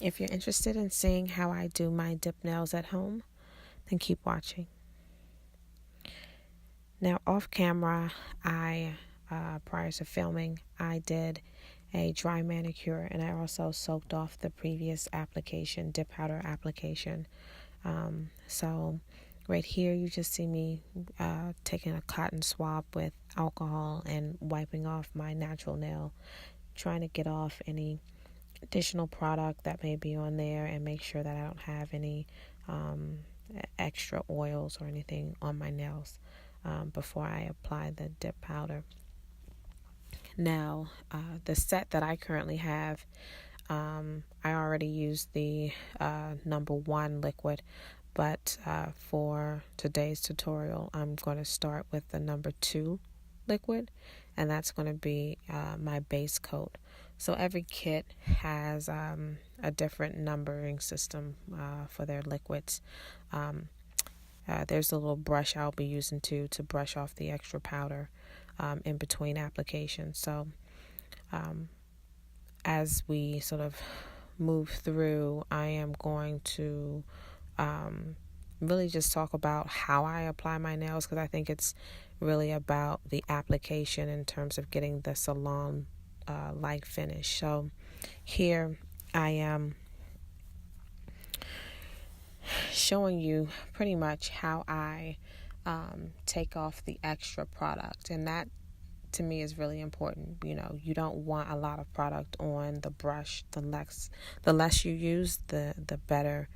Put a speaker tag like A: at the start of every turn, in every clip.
A: If you're interested in seeing how I do my dip nails at home, then keep watching. Now, off camera, prior to filming, I did a dry manicure, and I also soaked off the previous application, dip powder application. So right here, you just see me taking a cotton swab with alcohol and wiping off my natural nail, trying to get off any additional product that may be on there and make sure that I don't have any extra oils or anything on my nails before I apply the dip powder. Now, the set that I currently have, I already used the number 1 liquid, but for today's tutorial, I'm going to start with the number 2 liquid, and that's going to be my base coat. So every kit has a different numbering system for their liquids. There's a little brush I'll be using to brush off the extra powder in between applications. So as we sort of move through, I am going to really just talk about how I apply my nails, because I think it's really about the application in terms of getting the salon like finish. So here I am showing you pretty much how I take off the extra product, and that to me is really important. You know, you don't want a lot of product on the brush. The less you use, the better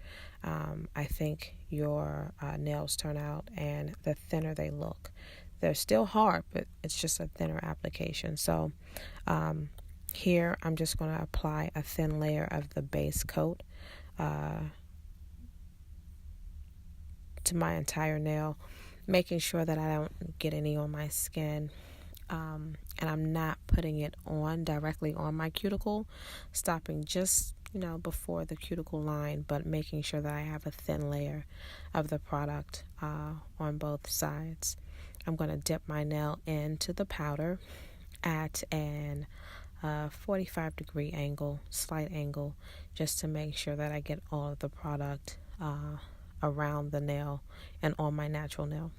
A: I think your nails turn out, and the thinner they look. They're still hard, but it's just a thinner application. So here I'm just going to apply a thin layer of the base coat to my entire nail, making sure that I don't get any on my skin. And I'm not putting it on directly on my cuticle, stopping just before the cuticle line, but making sure that I have a thin layer of the product on both sides. I'm going to dip my nail into the powder at an 45-degree angle, slight angle, just to make sure that I get all of the product around the nail and on my natural nail.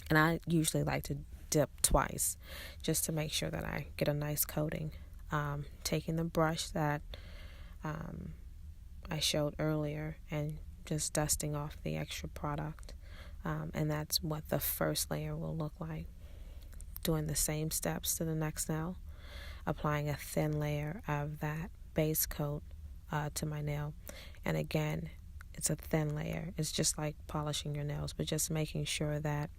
A: And I usually like to dip twice just to make sure that I get a nice coating. Taking the brush that I showed earlier and just dusting off the extra product. And that's what the first layer will look like. Doing the same steps to the next nail, applying a thin layer of that base coat to my nail. And again, it's a thin layer. It's just like polishing your nails, but just making sure that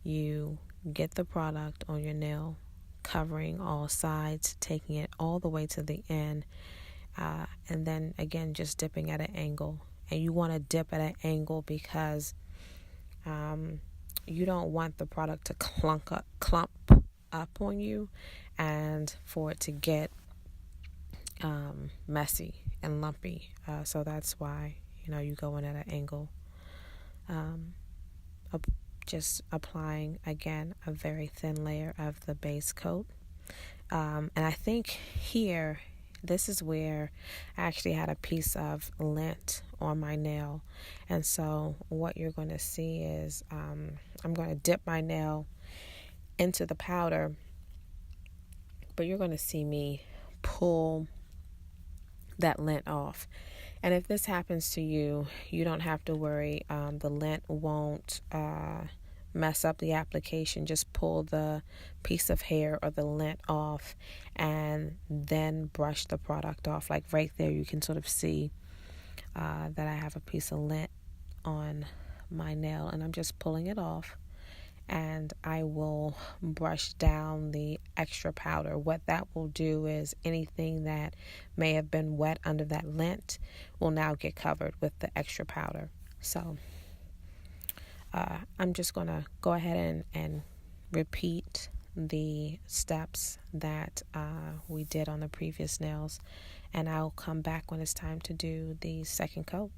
A: you get the product on your nail, covering all sides, taking it all the way to the end, and then again just dipping at an angle. And you want to dip at an angle because you don't want the product to clump up on you and for it to get messy and lumpy. So that's why you go in at an angle. Just applying again a very thin layer of the base coat, and I think here this is where I actually had a piece of lint on my nail. And so what you're going to see is I'm going to dip my nail into the powder, but you're going to see me pull that lint off. And if this happens to you, you don't have to worry. The lint won't mess up the application. Just pull the piece of hair or the lint off and then brush the product off. Like right there, you can sort of see that I have a piece of lint on my nail, and I'm just pulling it off. And I will brush down the extra powder. What that will do is anything that may have been wet under that lint will now get covered with the extra powder. So I'm just going to go ahead and repeat the steps that we did on the previous nails, and I'll come back when it's time to do the second coat.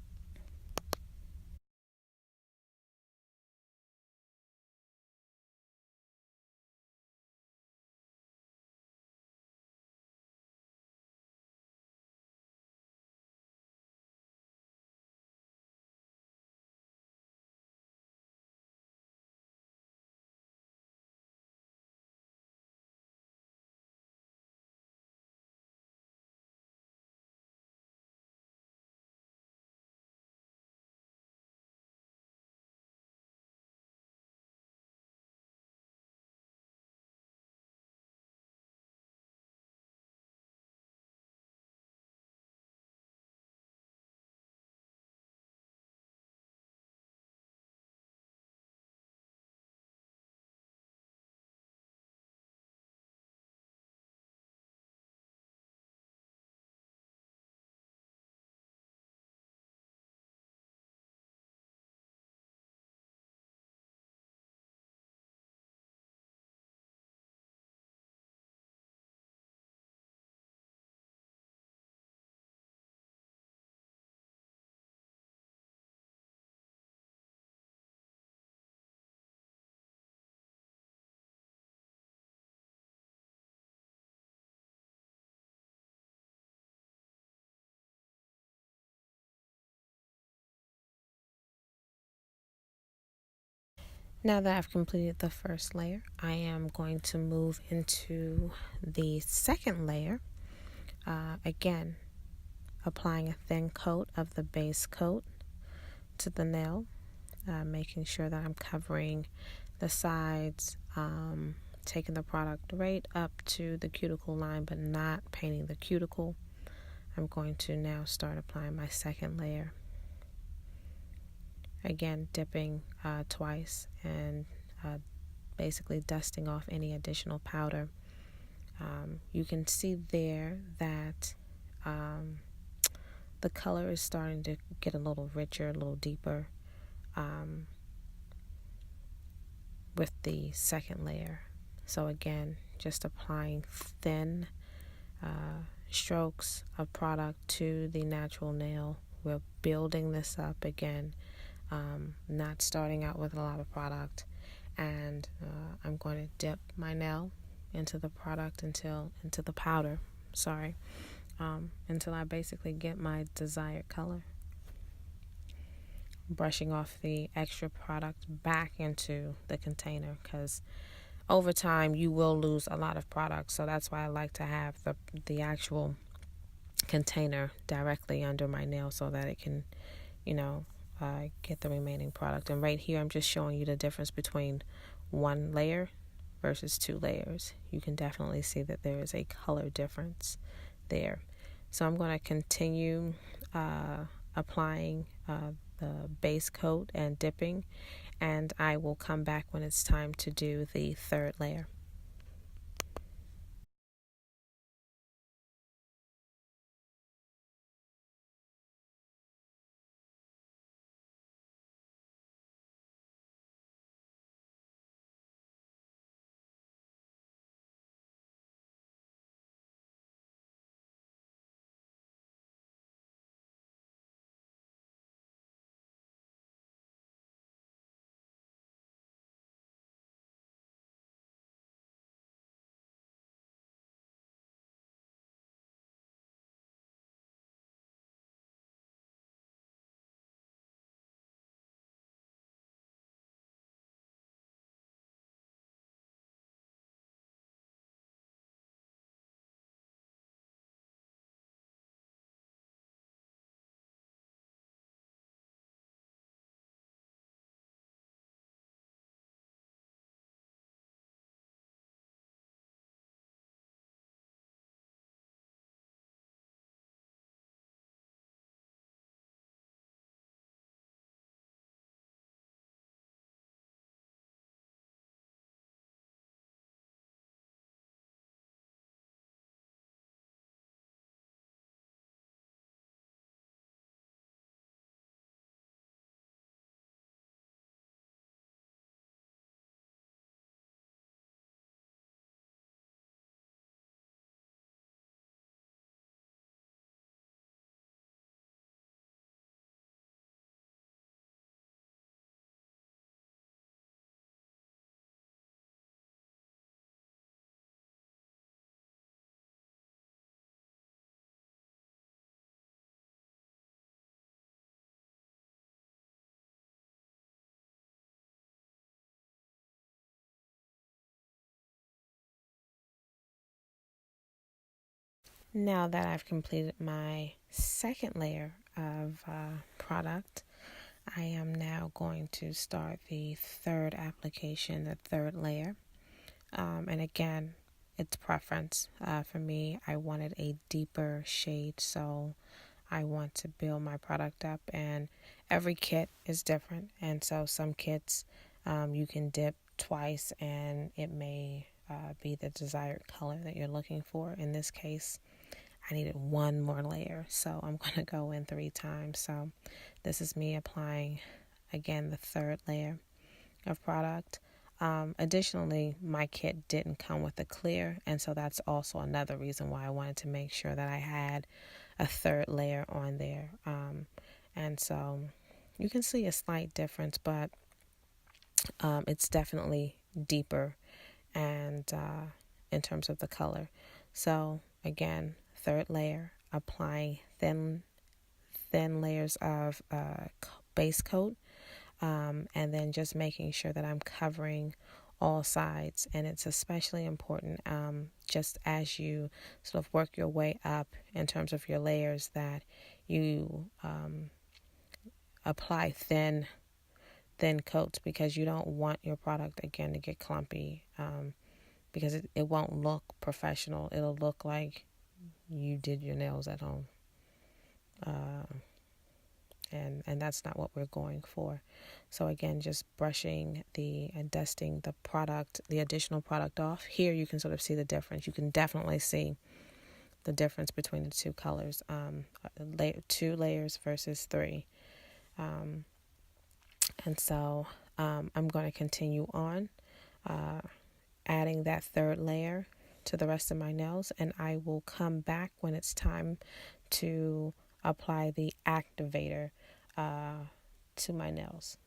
A: Now that I've completed the first layer, I am going to move into the second layer. Again, applying a thin coat of the base coat to the nail, making sure that I'm covering the sides, taking the product right up to the cuticle line, but not painting the cuticle. I'm going to now start applying my second layer. Again, dipping twice and basically dusting off any additional powder. You can see there that the color is starting to get a little richer, a little deeper with the second layer. So again, just applying thin strokes of product to the natural nail. We're building this up again, not starting out with a lot of product. And I'm going to dip my nail into the product into the powder, until I basically get my desired color. Brushing off the extra product back into the container, because over time you will lose a lot of product. So that's why I like to have the actual container directly under my nail so that it can, get the remaining product. And right here I'm just showing you the difference between one layer versus two layers. You can definitely see that there is a color difference there. So I'm going to continue applying the base coat and dipping, and I will come back when it's time to do the third layer. Now that I've completed my second layer of product, I am now going to start the third application, the third layer. And again, it's preference. For me, I wanted a deeper shade, so I want to build my product up. And every kit is different. And so some kits you can dip twice and it may be the desired color that you're looking for. In this case, I needed one more layer, so I'm going to go in 3 times. So this is me applying, again, the third layer of product. Additionally, my kit didn't come with a clear, and so that's also another reason why I wanted to make sure that I had a third layer on there. And so you can see a slight difference, but it's definitely deeper and in terms of the color. So again, third layer, applying thin layers of base coat and then just making sure that I'm covering all sides. And it's especially important just as you sort of work your way up in terms of your layers, that you apply thin coats, because you don't want your product again to get clumpy, because it won't look professional. It'll look like you did your nails at home, and that's not what we're going for. So again, just brushing and dusting the additional product off. Here you can sort of see the difference. You can definitely see the difference between the two colors, 2 layers versus 3. And so I'm going to continue on adding that 3rd layer to the rest of my nails, and I will come back when it's time to apply the activator to my nails.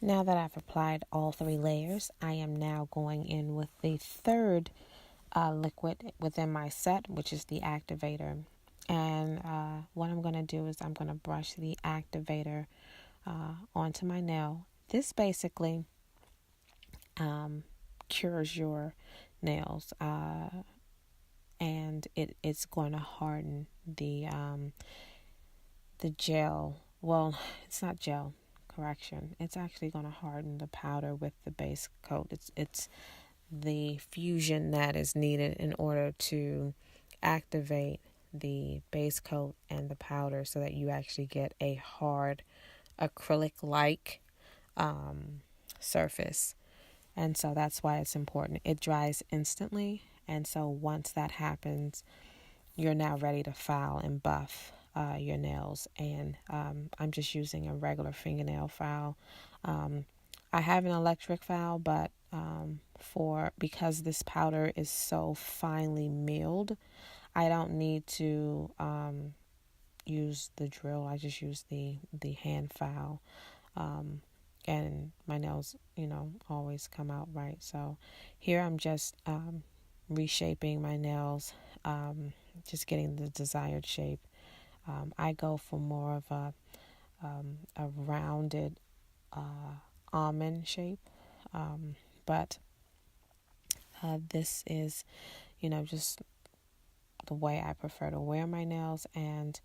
A: Now that I've applied all 3 layers, I am now going in with the 3rd liquid within my set, which is the activator. And what I'm going to do is I'm going to brush the activator onto my nail. This basically cures your nails, and it's going to harden the gel. Well, it's not gel. Correction. It's actually going to harden the powder with the base coat. It's the fusion that is needed in order to activate the base coat and the powder, so that you actually get a hard acrylic-like surface. And so that's why it's important. It dries instantly, and so once that happens, you're now ready to file and buff your nails. And I'm just using a regular fingernail file. I have an electric file, but because this powder is so finely milled, I don't need to use the drill. I just use the hand file, and my nails, always come out right. So here I'm just reshaping my nails, just getting the desired shape. I go for more of a rounded almond shape, but this is, just the way I prefer to wear my nails, and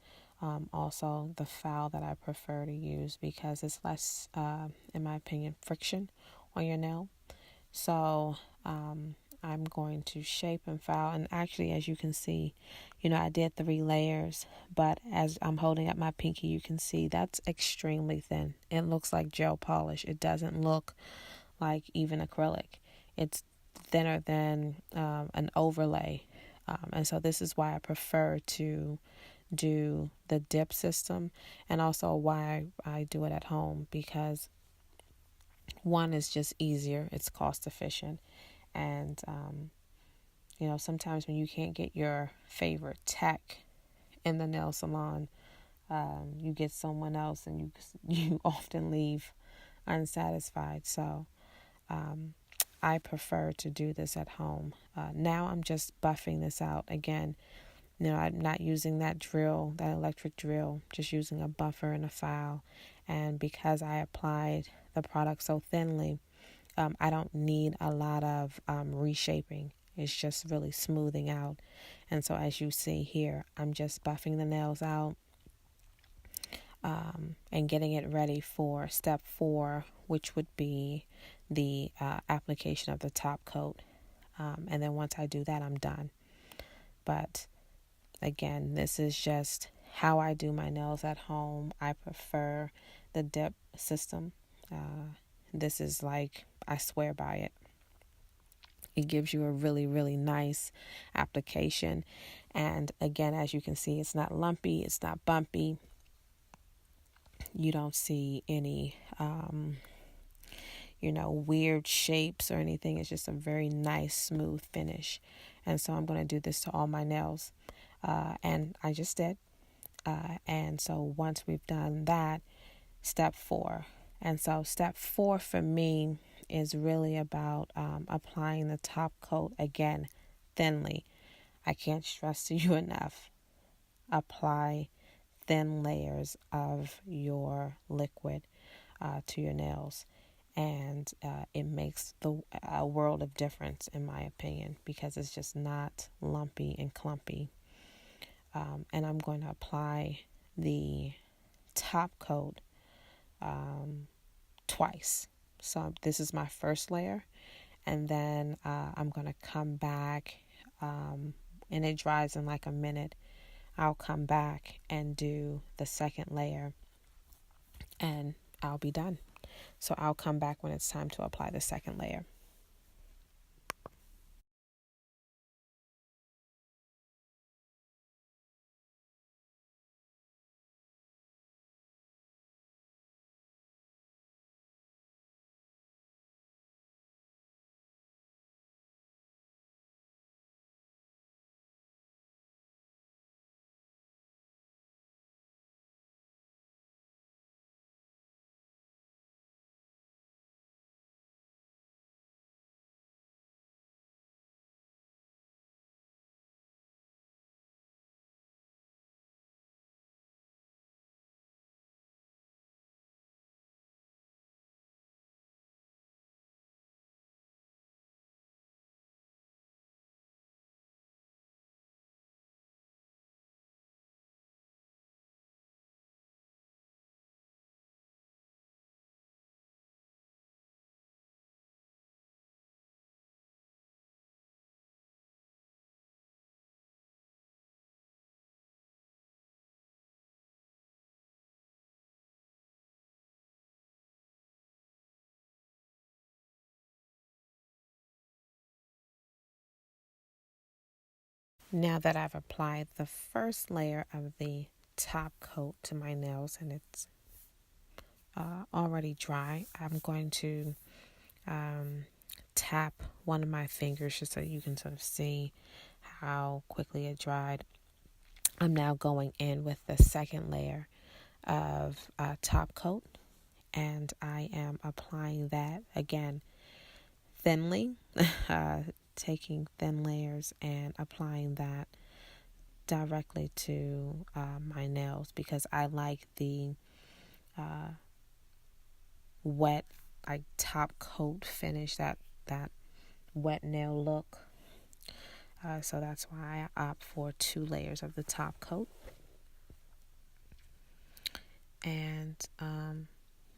A: also the file that I prefer to use, because it's less, in my opinion, friction on your nail. So I'm going to shape and file. And actually, as you can see, I did 3 layers, but as I'm holding up my pinky, you can see that's extremely thin. It looks like gel polish. It doesn't look like even acrylic. It's thinner than an overlay. And so this is why I prefer to do the dip system, and also why I do it at home, because one is just easier, it's cost efficient, and sometimes when you can't get your favorite tech in the nail salon, you get someone else, and you often leave unsatisfied. So I prefer to do this at home. Now I'm just buffing this out again. I'm not using that drill, that electric drill, just using a buffer and a file. And because I applied the product so thinly, I don't need a lot of reshaping. It's just really smoothing out. And so as you see here, I'm just buffing the nails out and getting it ready for step 4, which would be the application of the top coat. And then once I do that, I'm done. But again, this is just how I do my nails at home. I prefer the dip system. This is like, I swear by it. It gives you a really, really nice application. And again, as you can see, it's not lumpy, it's not bumpy. You don't see any, weird shapes or anything. It's just a very nice, smooth finish. And so I'm going to do this to all my nails. And I just did. And so once we've done that, step 4. And so step 4 for me is really about applying the top coat again thinly. I can't stress to you enough. Apply thin layers of your liquid to your nails. And it makes a world of difference, in my opinion, because it's just not lumpy and clumpy. And I'm going to apply the top coat twice. So this is my first layer, and then I'm going to come back, and it dries in like a minute. I'll come back and do the second layer, and I'll be done. So I'll come back when it's time to apply the second layer. Now that I've applied the first layer of the top coat to my nails, and it's already dry, I'm going to tap one of my fingers just so you can sort of see how quickly it dried. I'm now going in with the second layer of top coat, and I am applying that again thinly, taking thin layers and applying that directly to my nails, because I like the wet, like top coat finish, that wet nail look. So that's why I opt for 2 layers of the top coat. And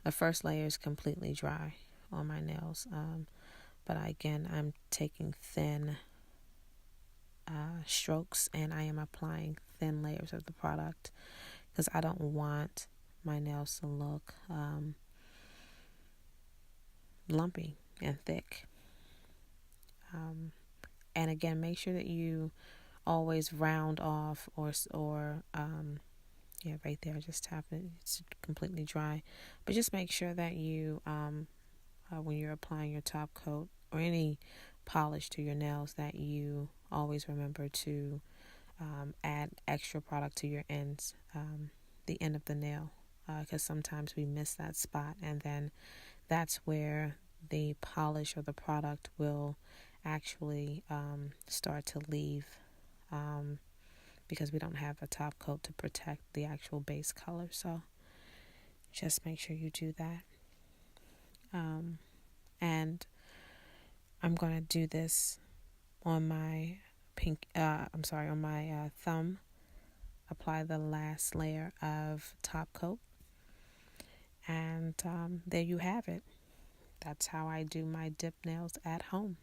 A: the first layer is completely dry on my nails. But again, I'm taking thin strokes, and I am applying thin layers of the product because I don't want my nails to look lumpy and thick. And again, make sure that you always round off or yeah, right there, just tap it. It's completely dry. But just make sure that you, when you're applying your top coat or any polish to your nails, that you always remember to add extra product to your ends, the end of the nail, because sometimes we miss that spot, and then that's where the polish or the product will actually start to leave, because we don't have a top coat to protect the actual base color. So just make sure you do that. And I'm going to do this on my on my thumb. Apply the last layer of top coat, and there you have it. That's how I do my dip nails at home.